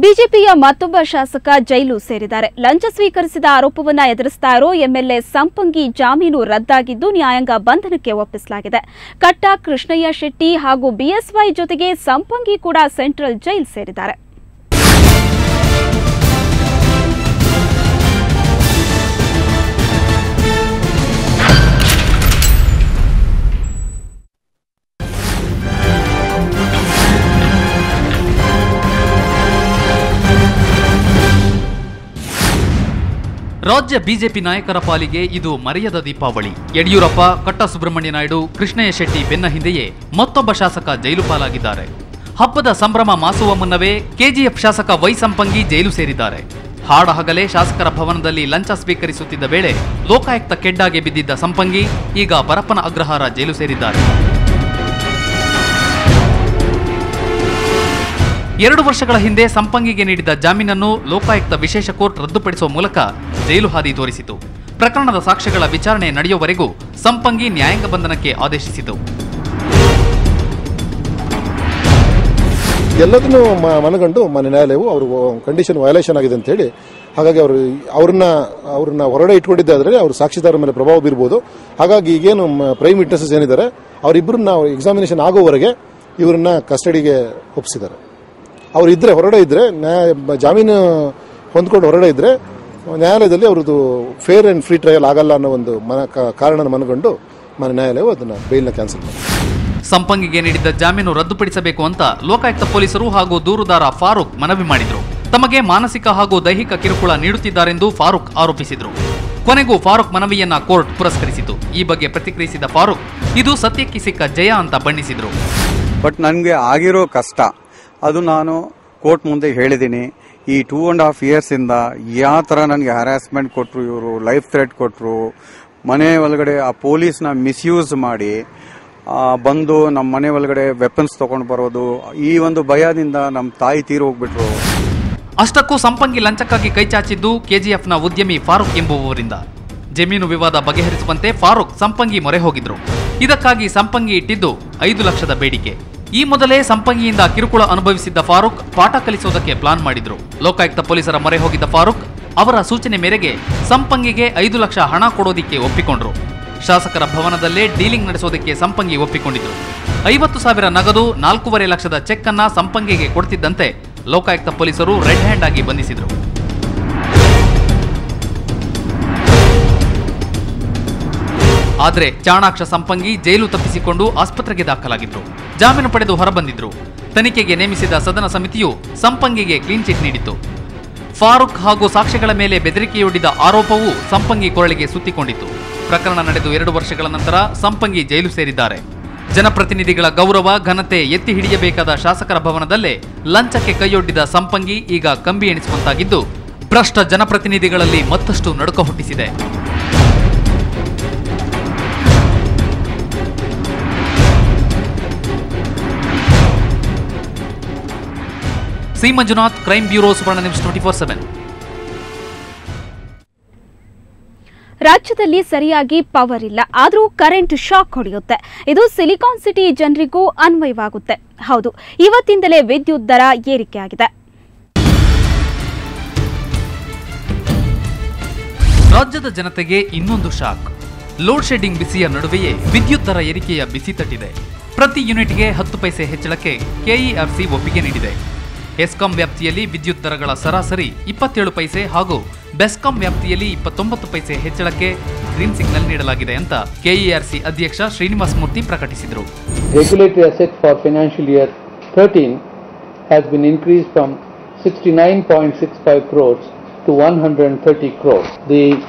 ಬಿಜೆಪಿಯ ಮತ್ತೊಬ್ಬ ಶಾಸಕ ಜೈಲು ಸೇರಿದ್ದಾರೆ. ಲಂಚ ಸ್ವೀಕರಿಸಿದ ಆರೋಪವನ್ನು ಎದುರಿಸ್ತಾ ಇರೋ ಎಂಎಲ್ಎ ಸಂಪಂಗಿ ಜಾಮೀನು ರದ್ದಾಗಿದ್ದು ನ್ಯಾಯಾಂಗ ಬಂಧನಕ್ಕೆ ಒಪ್ಪಿಸಲಾಗಿದೆ. ಕಟ್ಟ ಕೃಷ್ಣಯ್ಯ ಶೆಟ್ಟಿ ಹಾಗೂ ಬಿಎಸ್ವೈ ಜೊತೆಗೆ ಸಂಪಂಗಿ ಕೂಡ ಸೆಂಟ್ರಲ್ ಜೈಲು ಸೇರಿದ್ದಾರೆ. ರಾಜ್ಯ ಬಿಜೆಪಿ ನಾಯಕರ ಪಾಲಿಗೆ ಇದು ಮರೆಯದ ದೀಪಾವಳಿ. ಯಡಿಯೂರಪ್ಪ, ಕಟ್ಟ ಸುಬ್ರಹ್ಮಣ್ಯ ನಾಯ್ಡು, ಕೃಷ್ಣಯ್ಯ ಶೆಟ್ಟಿ ಬೆನ್ನ ಹಿಂದೆಯೇ ಮತ್ತೊಬ್ಬ ಶಾಸಕ ಜೈಲು ಪಾಲಾಗಿದ್ದಾರೆ. ಹಬ್ಬದ ಸಂಭ್ರಮ ಮಾಸುವ ಮುನ್ನವೇ ಕೆಜಿಎಫ್ ಶಾಸಕ ವೈ ಸಂಪಂಗಿ ಜೈಲು ಸೇರಿದ್ದಾರೆ. ಹಾಡಹಗಲೇ ಶಾಸಕರ ಭವನದಲ್ಲಿ ಲಂಚ ಸ್ವೀಕರಿಸುತ್ತಿದ್ದ ವೇಳೆ ಲೋಕಾಯುಕ್ತ ಕೆಡ್ಡಾಗೆ ಬಿದ್ದಿದ್ದ ಸಂಪಂಗಿ ಈಗ ಬರಪ್ಪನ ಅಗ್ರಹಾರ ಜೈಲು ಸೇರಿದ್ದಾರೆ. 2 ವರ್ಷಗಳ ಹಿಂದೆ ಸಂಪಂಗಿಗೆ ನೀಡಿದ ಜಾಮೀನನ್ನು ಲೋಕಾಯುಕ್ತ ವಿಶೇಷ ಕೋರ್ಟ್ ರದ್ದುಪಡಿಸುವ ಮೂಲಕ ಜೈಲು ಹಾದಿ ತೋರಿಸಿತು. ಪ್ರಕರಣದ ಸಾಕ್ಷ್ಯಗಳ ವಿಚಾರಣೆ ನಡೆಯುವವರೆಗೂ ಸಂಪಂಗಿ ನ್ಯಾಯಾಂಗ ಬಂಧನಕ್ಕೆ ಆದೇಶಿಸಿತು. ಎಲ್ಲದನ್ನು ಮನಗಂಡು ನ್ಯಾಯಾಲಯವು ಅವರು ಕಂಡೀಷನ್ ವಯೋಲೇಷನ್ ಆಗಿದೆ ಅಂತ ಹೇಳಿ, ಹಾಗಾಗಿ ಅವ್ರನ್ನ ಹೊರಗಡೆ ಇಟ್ಕೊಂಡಿದ್ದಾದ್ರೆ ಅವ್ರ ಸಾಕ್ಷಿದಾರರ ಮೇಲೆ ಪ್ರಭಾವ ಬೀರಬಹುದು. ಹಾಗಾಗಿ ಈಗೇನು ಪ್ರೈಮ್ ವಿಟ್ನೆಸಸ್ ಏನಿದ್ದಾರೆ ಅವರಿಬ್ಬರನ್ನ ಎಕ್ಸಾಮಿನೇಷನ್ ಆಗೋವರೆಗೆ ಇವರನ್ನ ಕಸ್ಟಡಿಗೆ ಒಪ್ಪಿಸಿದ್ದಾರೆ. ಅವ್ರು ಇದ್ರೆ ಹೊರಗಡೆ ಇದ್ರೆ ಜಾಮೀನು ಹೊಂದ್ಕೊಂಡು ಹೊರಗಡೆ ಇದ್ರೆ ನ್ಯಾಯಾಲಯದಲ್ಲಿ ಅವ್ರದ್ದು ಫೇರ್ ಅಂಡ್ ಫ್ರೀ ಟ್ರಯಲ್ ಆಗಲ್ಲ ಅನ್ನೋ ಒಂದು ಕಾರಣ ಮನಗಂಡು ನ್ಯಾಯಾಲಯವು ಅದನ್ನ ಬೇಲ್ನ ಕ್ಯಾನ್ಸಲ್ ಮಾಡಿದೆ. ಸಂಪಂಗಿಗೆ ನೀಡಿದ್ದ ಜಾಮೀನು ರದ್ದುಪಡಿಸಬೇಕು ಅಂತ ಲೋಕಾಯುಕ್ತ ಪೊಲೀಸರು ಹಾಗೂ ದೂರುದಾರ ಫಾರೂಕ್ ಮನವಿ ಮಾಡಿದ್ರು. ತಮಗೆ ಮಾನಸಿಕ ಹಾಗೂ ದೈಹಿಕ ಕಿರುಕುಳ ನೀಡುತ್ತಿದ್ದಾರೆಂದು ಫಾರೂಕ್ ಆರೋಪಿಸಿದ್ರು. ಕೊನೆಗೂ ಫಾರೂಕ್ ಮನವಿಯನ್ನ ಕೋರ್ಟ್ ಪುರಸ್ಕರಿಸಿತು. ಈ ಬಗ್ಗೆ ಪ್ರತಿಕ್ರಿಯಿಸಿದ ಫಾರೂಕ್ ಇದು ಸತ್ಯಕ್ಕೆ ಸಿಕ್ಕ ಜಯ ಅಂತ ಬಣ್ಣಿಸಿದ್ರು. ಬಟ್ ನನಗೆ ಆಗಿರೋ ಕಷ್ಟ ಅದು ನಾನು ಕೋರ್ಟ್ ಮುಂದೆ ಹೇಳಿದ್ದೀನಿ. ಈ 2.5 years ಇಂದ ಯಾವ ತರ ನನಗೆ ಹ್ಯಾರಾಸ್ಮೆಂಟ್ ಕೊಟ್ಟರು, ಇವರು ಲೈಫ್ ಥ್ರೆಟ್ ಕೊಟ್ಟರು, ಮನೆ ಒಳಗಡೆ ಆ ಪೊಲೀಸ್ನ ಮಿಸ್ಯೂಸ್ ಮಾಡಿ ಬಂದು ನಮ್ಮ ಮನೆ ಒಳಗಡೆ ವೆಪನ್ಸ್ ತಗೊಂಡು ಬರೋದು, ಈ ಒಂದು ಭಯದಿಂದ ನಮ್ಮ ತಾಯಿ ತೀರಿ ಹೋಗ್ಬಿಟ್ರು. ಅಷ್ಟಕ್ಕೂ ಸಂಪಂಗಿ ಲಂಚಕ್ಕಾಗಿ ಕೈಚಾಚಿದ್ದು ಕೆಜಿಎಫ್ನ ಉದ್ಯಮಿ ಫಾರೂಕ್ ಎಂಬುವವರಿಂದ. ಜಮೀನು ವಿವಾದ ಬಗೆಹರಿಸುವಂತೆ ಫಾರೂಕ್ ಸಂಪಂಗಿ ಮೊರೆ ಹೋಗಿದ್ರು. ಇದಕ್ಕಾಗಿ ಸಂಪಂಗಿ ಇಟ್ಟಿದ್ದು 5 ಲಕ್ಷದ ಬೇಡಿಕೆ. ಈ ಮೊದಲೇ ಸಂಪಂಗಿಯಿಂದ ಕಿರುಕುಳ ಅನುಭವಿಸಿದ್ದ ಫಾರೂಕ್ ಪಾಠ ಕಲಿಸೋದಕ್ಕೆ ಪ್ಲಾನ್ ಮಾಡಿದ್ರು. ಲೋಕಾಯುಕ್ತ ಪೊಲೀಸರ ಮೊರೆ ಹೋಗಿದ್ದ ಫಾರೂಕ್ ಅವರ ಸೂಚನೆ ಮೇರೆಗೆ ಸಂಪಂಗಿಗೆ 5 ಲಕ್ಷ ಹಣ ಕೊಡೋದಿಕ್ಕೆ ಒಪ್ಪಿಕೊಂಡ್ರು. ಶಾಸಕರ ಭವನದಲ್ಲೇ ಡೀಲಿಂಗ್ ನಡೆಸೋದಕ್ಕೆ ಸಂಪಂಗಿ ಒಪ್ಪಿಕೊಂಡಿದ್ರು. 50,000 ನಗದು, 4.5 ಲಕ್ಷದ ಚೆಕ್ ಅನ್ನ ಸಂಪಂಗಿಗೆ ಕೊಡ್ತಿದ್ದಂತೆ ಲೋಕಾಯುಕ್ತ ಪೊಲೀಸರು ರೆಡ್ ಹ್ಯಾಂಡ್ ಆಗಿ ಬಂಧಿಸಿದ್ರು. ಆದ್ರೆ ಚಾಣಾಕ್ಷ ಸಂಪಂಗಿ ಜೈಲು ತಪ್ಪಿಸಿಕೊಂಡು ಆಸ್ಪತ್ರೆಗೆ ದಾಖಲಾಗಿದ್ರು. ಜಾಮೀನು ಪಡೆದು ಹೊರಬಂದಿದ್ರು. ತನಿಖೆಗೆ ನೇಮಿಸಿದ ಸದನ ಸಮಿತಿಯು ಸಂಪಂಗಿಗೆ ಕ್ಲೀನ್ ಚಿಟ್ ನೀಡಿತ್ತು. ಫಾರೂಕ್ ಹಾಗೂ ಸಾಕ್ಷಿಗಳ ಮೇಲೆ ಬೆದರಿಕೆಯೊಡ್ಡಿದ ಆರೋಪವೂ ಸಂಪಂಗಿ ಕೊರಳಿಗೆ ಸುತ್ತಿಕೊಂಡಿತ್ತು. ಪ್ರಕರಣ ನಡೆದು 2 ವರ್ಷಗಳ ನಂತರ ಸಂಪಂಗಿ ಜೈಲು ಸೇರಿದ್ದಾರೆ. ಜನಪ್ರತಿನಿಧಿಗಳ ಗೌರವ ಘನತೆ ಎತ್ತಿ ಹಿಡಿಯಬೇಕಾದ ಶಾಸಕರ ಭವನದಲ್ಲೇ ಲಂಚಕ್ಕೆ ಕೈಯೊಡ್ಡಿದ ಸಂಪಂಗಿ ಈಗ ಕಂಬಿ ಎಣಿಸುವಂತಾಗಿದ್ದು ಭ್ರಷ್ಟ ಜನಪ್ರತಿನಿಧಿಗಳಲ್ಲಿ ಮತ್ತಷ್ಟು ನಡುಕ ಹುಟ್ಟಿಸಿದೆ. ಸಿ ಮಂಜುನಾಥ್, ಕ್ರೈಮ್ ಬ್ಯೂರೋ, ಸುವರ್ಣ ನ್ಯೂಸ್ 24/7. ರಾಜ್ಯದಲ್ಲಿ ಸರಿಯಾಗಿ ಪವರ್ ಇಲ್ಲ, ಆದರೂ ಕರೆಂಟ್ ಶಾಕ್ ಹೊಡೆಯುತ್ತೆ. ಇದು ಸಿಲಿಕಾನ್ ಸಿಟಿ ಜನರಿಗೂ ಅನ್ವಯವಾಗುತ್ತೆ. ಹೌದು, ಇವತ್ತಿಂದಲೇ ವಿದ್ಯುತ್ ದರ ಏರಿಕೆಯಾಗಿದೆ. ರಾಜ್ಯದ ಜನತೆಗೆ ಇನ್ನೊಂದು ಶಾಕ್. ಲೋಡ್ ಶೆಡ್ಡಿಂಗ್ ಬಿಸಿಯ ನಡುವೆಯೇ ವಿದ್ಯುತ್ ದರ ಏರಿಕೆಯ ಬಿಸಿ ತಟ್ಟಿದೆ. ಪ್ರತಿ ಯೂನಿಟ್ಗೆ 10 ಪೈಸೆ ಹೆಚ್ಚಳಕ್ಕೆ ಕೆಇಆರ್ಸಿ ಒಪ್ಪಿಗೆ ನೀಡಿದೆ. ಎಸ್ಕಾಂ ವ್ಯಾಪ್ತಿಯಲ್ಲಿ ವಿದ್ಯುತ್ ದರಗಳ ಸರಾಸರಿ 27 ಪೈಸೆ ಹಾಗೂ ಬೆಸ್ಕಾಂ ವ್ಯಾಪ್ತಿಯಲ್ಲಿ 29 ಪೈಸೆ ಹೆಚ್ಚಳಕ್ಕೆ ಗ್ರೀನ್ ಸಿಗ್ನಲ್ ನೀಡಲಾಗಿದೆ ಅಂತ ಕೆಇಆರ್ಸಿ ಅಧ್ಯಕ್ಷ ಶ್ರೀನಿವಾಸ ಮೂರ್ತಿ ಪ್ರಕಟಿಸಿದರು. Regulatory asset for financial year 13 has been increased from 69.65 crores to 130 crores. The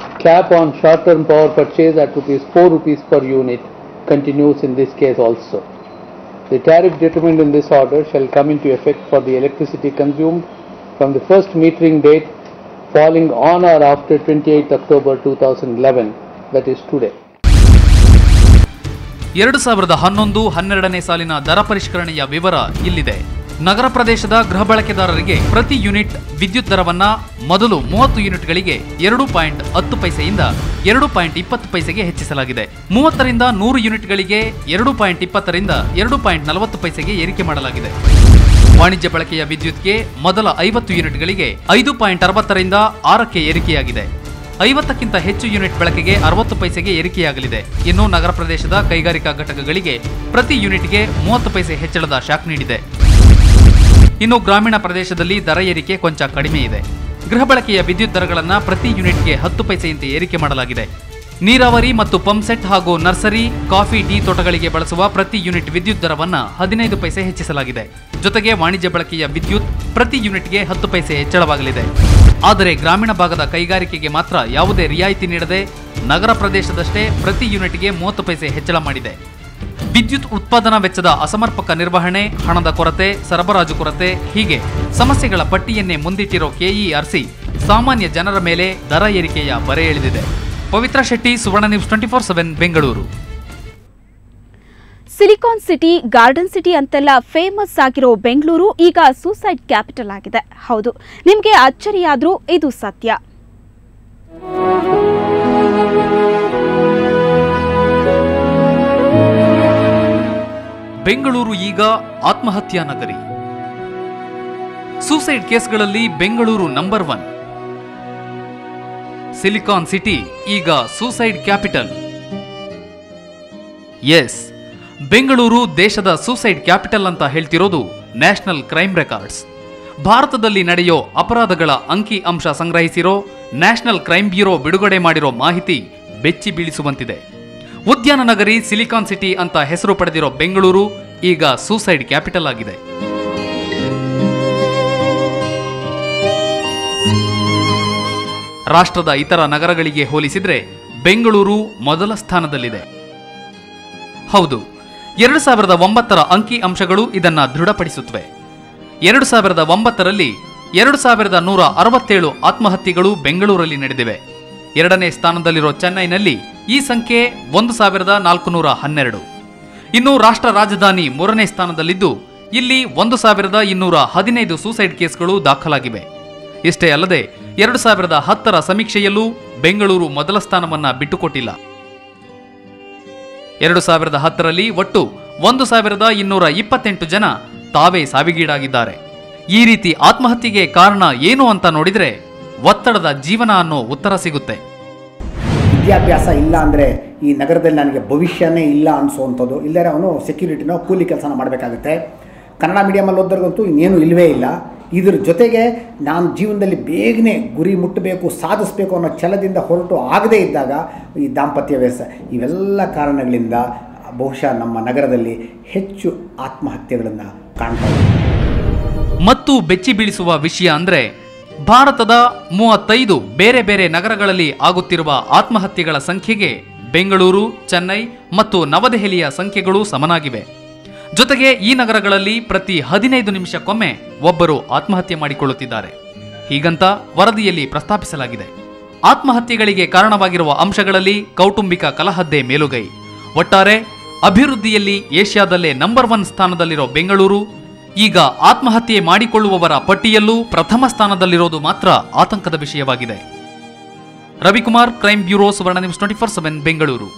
cap on short-term power purchase at ₹4 per unit continues in this case also. The tariff determined in this order shall come into effect for the electricity consumed from the first metering date falling on or after 28th October 2011, that is today. 2011-12ನೇ ಸಾಲಿನ ದರ ಪರಿಷ್ಕರಣೆಯ ವಿವರ ಇಲ್ಲಿದೆ. ನಗರ ಪ್ರದೇಶದ ಗೃಹ ಬಳಕೆದಾರರಿಗೆ ಪ್ರತಿ unit ವಿದ್ಯುತ್ ದರವನ್ನ ಮೊದಲು 30 ಯೂನಿಟ್ಗಳಿಗೆ 2.10 ಪೈಸೆಯಿಂದ 2.20 ಪೈಸೆಗೆ ಹೆಚ್ಚಿಸಲಾಗಿದೆ. 30ರಿಂದ 100 ಯೂನಿಟ್ಗಳಿಗೆ 2.20ರಿಂದ 2.40 ಪೈಸೆಗೆ ಏರಿಕೆ ಮಾಡಲಾಗಿದೆ. ವಾಣಿಜ್ಯ ಬಳಕೆಯ ವಿದ್ಯುತ್ಗೆ ಮೊದಲ 50 ಯೂನಿಟ್ಗಳಿಗೆ 5.60ರಿಂದ 6ಕ್ಕೆ ಏರಿಕೆಯಾಗಿದೆ. 50ಕ್ಕಿಂತ ಹೆಚ್ಚು ಯೂನಿಟ್ ಬಳಕೆಗೆ 60 ಪೈಸೆಗೆ ಏರಿಕೆಯಾಗಲಿದೆ. ಇನ್ನು ನಗರ ಪ್ರದೇಶದ ಕೈಗಾರಿಕಾ ಘಟಕಗಳಿಗೆ ಪ್ರತಿ ಯೂನಿಟ್ಗೆ 30 ಪೈಸೆ ಹೆಚ್ಚಳದ ಶಾಕ್ ನೀಡಿದೆ. ಇನ್ನು ಗ್ರಾಮೀಣ ಪ್ರದೇಶದಲ್ಲಿ ದರ ಏರಿಕೆ ಕೊಂಚ ಕಡಿಮೆ ಇದೆ. ಗೃಹ ಬಳಕೆಯ ವಿದ್ಯುತ್ ದರಗಳನ್ನು ಪ್ರತಿ ಯೂನಿಟ್ಗೆ 10 ಪೈಸೆಯಂತೆ ಏರಿಕೆ ಮಾಡಲಾಗಿದೆ. ನೀರಾವರಿ ಮತ್ತು ಪಂಪ್ಸೆಟ್ ಹಾಗೂ ನರ್ಸರಿ, ಕಾಫಿ, ಟೀ ತೋಟಗಳಿಗೆ ಬಳಸುವ ಪ್ರತಿ ಯೂನಿಟ್ ವಿದ್ಯುತ್ ದರವನ್ನು 15 ಪೈಸೆ ಹೆಚ್ಚಿಸಲಾಗಿದೆ. ಜೊತೆಗೆ ವಾಣಿಜ್ಯ ಬಳಕೆಯ ವಿದ್ಯುತ್ ಪ್ರತಿ ಯೂನಿಟ್ಗೆ 10 ಪೈಸೆ ಹೆಚ್ಚಳವಾಗಲಿದೆ. ಆದರೆ ಗ್ರಾಮೀಣ ಭಾಗದ ಕೈಗಾರಿಕೆಗೆ ಮಾತ್ರ ಯಾವುದೇ ರಿಯಾಯಿತಿ ನೀಡದೆ ನಗರ ಪ್ರದೇಶದಷ್ಟೇ ಪ್ರತಿ ಯೂನಿಟ್ಗೆ 30 ಪೈಸೆ ಹೆಚ್ಚಳ ಮಾಡಿದೆ. ವಿದ್ಯುತ್ ಉತ್ಪಾದನಾ ವೆಚ್ಚದ ಅಸಮರ್ಪಕ ನಿರ್ವಹಣೆ, ಹಣದ ಕೊರತೆ, ಸರಬರಾಜು ಕೊರತೆ ಹೀಗೆ ಸಮಸ್ಯೆಗಳ ಪಟ್ಟಿಯನ್ನೇ ಮುಂದಿಟ್ಟಿರೋ ಕೆಇಆರ್ಸಿ ಸಾಮಾನ್ಯ ಜನರ ಮೇಲೆ ದರ ಏರಿಕೆಯ ಬರೆ ಎಳೆದಿದೆ. Pavitra Shetty, Suvarna news 24/7 Bengaluru. Silicon city, garden city ಅಂತೆಲ್ಲ ಫೇಮಸ್ ಆಗಿರೋ ಬೆಂಗಳೂರು ಈಗ ಸೂಸೈಡ್ ಕ್ಯಾಪಿಟಲ್ ಆಗಿದೆ. ಹೌದು, ನಿಮಗೆ ಅಚ್ಚರಿಯಾದ್ರೂ ಇದು ಸತ್ಯ. ಬೆಂಗಳೂರು ಈಗ ಆತ್ಮಹತ್ಯಾ ನಗರಿ. ಸೂಸೈಡ್ ಕೇಸ್ಗಳಲ್ಲಿ ಬೆಂಗಳೂರು ನಂಬರ್ 1. ಸಿಲಿಕಾನ್ ಸಿಟಿ ಈಗ ಸೂಸೈಡ್ ಕ್ಯಾಪಿಟಲ್. ಎಸ್, ಬೆಂಗಳೂರು ದೇಶದ ಸೂಸೈಡ್ ಕ್ಯಾಪಿಟಲ್ ಅಂತ ಹೇಳ್ತಿರೋದು ನ್ಯಾಷನಲ್ ಕ್ರೈಮ್ ರೆಕಾರ್ಡ್ಸ್. ಭಾರತದಲ್ಲಿ ನಡೆಯೋ ಅಪರಾಧಗಳ ಅಂಕಿ ಅಂಶ ಸಂಗ್ರಹಿಸಿರೋ ನ್ಯಾಷನಲ್ ಕ್ರೈಮ್ ಬ್ಯೂರೋ ಬಿಡುಗಡೆ ಮಾಡಿರೋ ಮಾಹಿತಿ ಬೆಚ್ಚಿ ಬೀಳಿಸುವಂತಿದೆ. ಉದ್ಯಾನ ನಗರಿ ಸಿಲಿಕಾನ್ ಸಿಟಿ ಅಂತ ಹೆಸರು ಪಡೆದಿರೋ ಬೆಂಗಳೂರು ಈಗ ಸೂಸೈಡ್ ಕ್ಯಾಪಿಟಲ್ ಆಗಿದೆ. ರಾಷ್ಟ್ರದ ಇತರ ನಗರಗಳಿಗೆ ಹೋಲಿಸಿದ್ರೆ ಬೆಂಗಳೂರು ಮೊದಲ ಸ್ಥಾನದಲ್ಲಿದೆ. ಹೌದು, 2009ರ ಅಂಕಿ ಅಂಶಗಳು ಇದನ್ನ ದೃಢಪಡಿಸುತ್ತವೆ. 2009ರಲ್ಲಿ 2167 ಆತ್ಮಹತ್ಯೆಗಳು ಬೆಂಗಳೂರಲ್ಲಿ ನಡೆದಿವೆ. ಎರಡನೇ ಸ್ಥಾನದಲ್ಲಿರೋ ಚೆನ್ನೈನಲ್ಲಿ ಈ ಸಂಖ್ಯೆ 1412. ಇನ್ನು ರಾಷ್ಟ್ರ ರಾಜಧಾನಿ 3ನೇ ಸ್ಥಾನದಲ್ಲಿದ್ದು ಇಲ್ಲಿ 1215 ಸೂಸೈಡ್ ಕೇಸ್ಗಳು ದಾಖಲಾಗಿವೆ. ಇಷ್ಟೇ ಅಲ್ಲದೆ 2010ರ ಸಮೀಕ್ಷೆಯಲ್ಲೂ ಬೆಂಗಳೂರು ಮೊದಲ ಸ್ಥಾನವನ್ನ ಬಿಟ್ಟುಕೊಟ್ಟಿಲ್ಲ. 2010ರಲ್ಲಿ ಒಟ್ಟು 1228 ಜನ ತಾವೇ ಸಾವಿಗೀಡಾಗಿದ್ದಾರೆ. ಈ ರೀತಿ ಆತ್ಮಹತ್ಯೆಗೆ ಕಾರಣ ಏನು ಅಂತ ನೋಡಿದ್ರೆ ಒತ್ತಡದ ಜೀವನ ಅನ್ನೋ ಉತ್ತರ ಸಿಗುತ್ತೆ. ವಿದ್ಯಾಭ್ಯಾಸ ಇಲ್ಲ ಅಂದರೆ ಈ ನಗರದಲ್ಲಿ ನನಗೆ ಭವಿಷ್ಯನೇ ಇಲ್ಲ ಅನಿಸೋವಂಥದ್ದು. ಇಲ್ಲದೇ ಅವನು ಸೆಕ್ಯೂರಿಟಿನೋ ಕೂಲಿ ಕೆಲಸನ ಮಾಡಬೇಕಾಗುತ್ತೆ. ಕನ್ನಡ ಮೀಡಿಯಮಲ್ಲಿ ಓದೋರ್ಗಂತೂ ಇನ್ನೇನು ಇಲ್ಲವೇ ಇಲ್ಲ. ಇದ್ರ ಜೊತೆಗೆ ನಾನು ಜೀವನದಲ್ಲಿ ಬೇಗನೆ ಗುರಿ ಮುಟ್ಟಬೇಕು, ಸಾಧಿಸಬೇಕು ಅನ್ನೋ ಛಲದಿಂದ ಹೊರಟು ಆಗದೇ ಇದ್ದಾಗ ಈ ದಾಂಪತ್ಯ ವ್ಯಸ, ಇವೆಲ್ಲ ಕಾರಣಗಳಿಂದ ಬಹುಶಃ ನಮ್ಮ ನಗರದಲ್ಲಿ ಹೆಚ್ಚು ಆತ್ಮಹತ್ಯೆಗಳನ್ನು ಕಾಣ್ತಾರೆ. ಮತ್ತು ಬೆಚ್ಚಿ ಬೀಳಿಸುವ ವಿಷಯ ಅಂದ್ರೆ ಭಾರತದ 35 ಬೇರೆ ಬೇರೆ ನಗರಗಳಲ್ಲಿ ಆಗುತ್ತಿರುವ ಆತ್ಮಹತ್ಯೆಗಳ ಸಂಖ್ಯೆಗೆ ಬೆಂಗಳೂರು, ಚೆನ್ನೈ ಮತ್ತು ನವದೆಹಲಿಯ ಸಂಖ್ಯೆಗಳು ಸಮನಾಗಿವೆ. ಜೊತೆಗೆ ಈ ನಗರಗಳಲ್ಲಿ ಪ್ರತಿ 15 ನಿಮಿಷಕ್ಕೊಮ್ಮೆ ಒಬ್ಬರು ಆತ್ಮಹತ್ಯೆ ಮಾಡಿಕೊಳ್ಳುತ್ತಿದ್ದಾರೆ. ಹೀಗಂತ ವರದಿಯಲ್ಲಿ ಪ್ರಸ್ತಾಪಿಸಲಾಗಿದೆ. ಆತ್ಮಹತ್ಯೆಗಳಿಗೆ ಕಾರಣವಾಗಿರುವ ಅಂಶಗಳಲ್ಲಿ ಕೌಟುಂಬಿಕ ಕಲಹದ್ದೇ ಮೇಲುಗೈ. ಒಟ್ಟಾರೆ ಅಭಿವೃದ್ಧಿಯಲ್ಲಿ ಏಷ್ಯಾದಲ್ಲೇ ನಂಬರ್ 1 ಸ್ಥಾನದಲ್ಲಿರೋ ಬೆಂಗಳೂರು ಈಗ ಆತ್ಮಹತ್ಯೆ ಮಾಡಿಕೊಳ್ಳುವವರ ಪಟ್ಟಿಯಲ್ಲೂ ಪ್ರಥಮ ಸ್ಥಾನದಲ್ಲಿರೋದು ಮಾತ್ರ ಆತಂಕದ ವಿಷಯವಾಗಿದೆ. ರವಿಕುಮಾರ್, ಕ್ರೈಮ್ ಬ್ಯೂರೋ, ಸುವರ್ಣ ನ್ಯೂಸ್ 24/7 ಬೆಂಗಳೂರು.